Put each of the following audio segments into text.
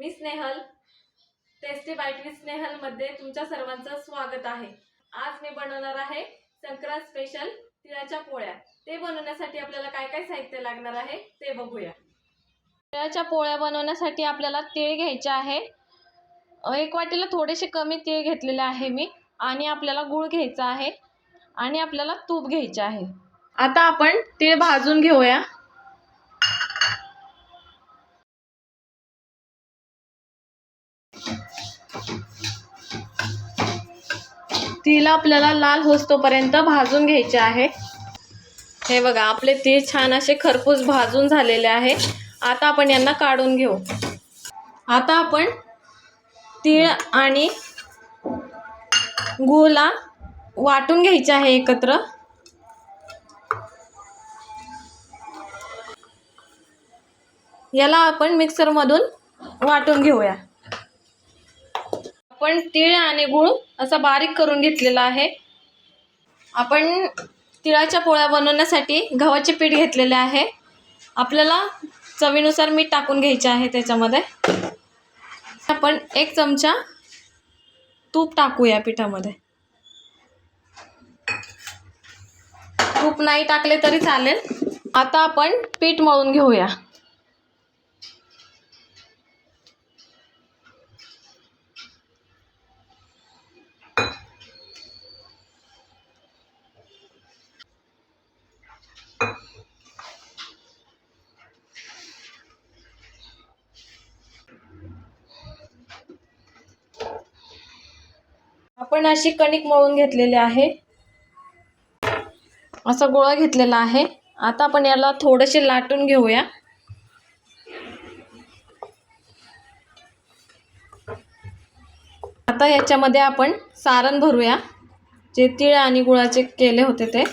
Me Snehal, tasty bite with Snehal मध्ये तुमच्या सर्वांचं स्वागत आहे। आज मी बनवणार आहे संक्रांत स्पेशल तिळाच्या पोळ्या। ते बनवण्यासाठी आपल्याला काय काय साहित्य लागणार आहे ते बघूया। तिळाच्या पोळ्या बनवण्यासाठी आपल्याला तीळ घ्यायचे आहे। एक वाटीला थोडेसे कमी तीळ घेतलेले आहे मी, आणि आपल्याला गूळ घ्यायचा आहे, आणि आपल्याला तूप घ्यायचे आहे। आता आपण तीळ भाजून घेऊया। तीळ आपल्याला लाल होईस्तोपर्यंत भाजून घ्यायचे आहे। हे बघा, आपले तीळ छान असे खरपूस भाजून झालेले आहे। आता आपण यांना काढून घेऊ। आता आपण तीळ आणि गूळला वाटून घ्यायचे आहे एकत्र। याला आपण मिक्सर मधून वाटून घेऊया। आपण तीळ आणि गूळ असा बारीक करून घेतलेला आहे। आपण तिळाच्या पोळ्या बनवण्यासाठी गव्हाचे पीठ घेतलेले आहे। आपल्याला चवीनुसार मीठ टाकून घ्यायचे आहे त्याच्यामध्ये। आपण 1 चमचा तूप टाकूया पिठामध्ये। तूप नाही टाकले तरी चालेल। आता आपण पीठ मळून घेऊया। आपण अशी कणिक मळून घेतलेली आहे। असा गोळा घेतलेला आहे। आता आपण याला थोडेसे लाटून घेऊया। आता याच्यामध्ये आपण सारण भरूया, जे तीळ आणि गुळाचे केले होते ते।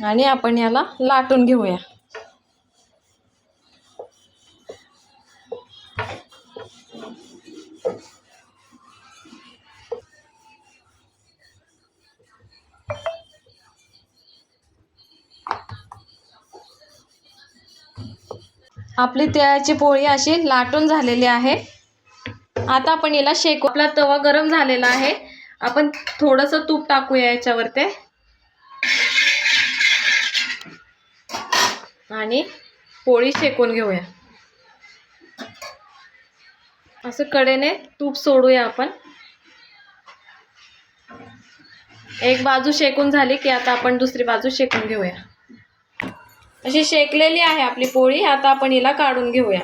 आणि आपण याला लाटून घेऊया। आपली तिळाची पोळी अशी लाटून झालेली आहे। आता आपण याला शेकू। आपला तवा गरम झालेला आहे। आपण थोडंसं तूप टाकूया याच्यावरती, आणि पोळी शेकून घेऊया। असं कडेने तूप सोडूया आपण। एक बाजू शेकून झाली की आता आपण दुसरी बाजू शेकून घेऊया। अशी शेकलेली आहे आपली पोळी। आता आपण हिला काढून घेऊया।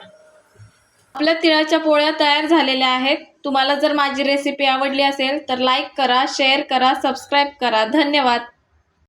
आपल्या तिळाच्या पोळ्या तयार झालेल्या आहेत। तुम्हाला जर माझी रेसिपी आवडली असेल तर लाईक करा, शेअर करा, सबस्क्राईब करा। धन्यवाद।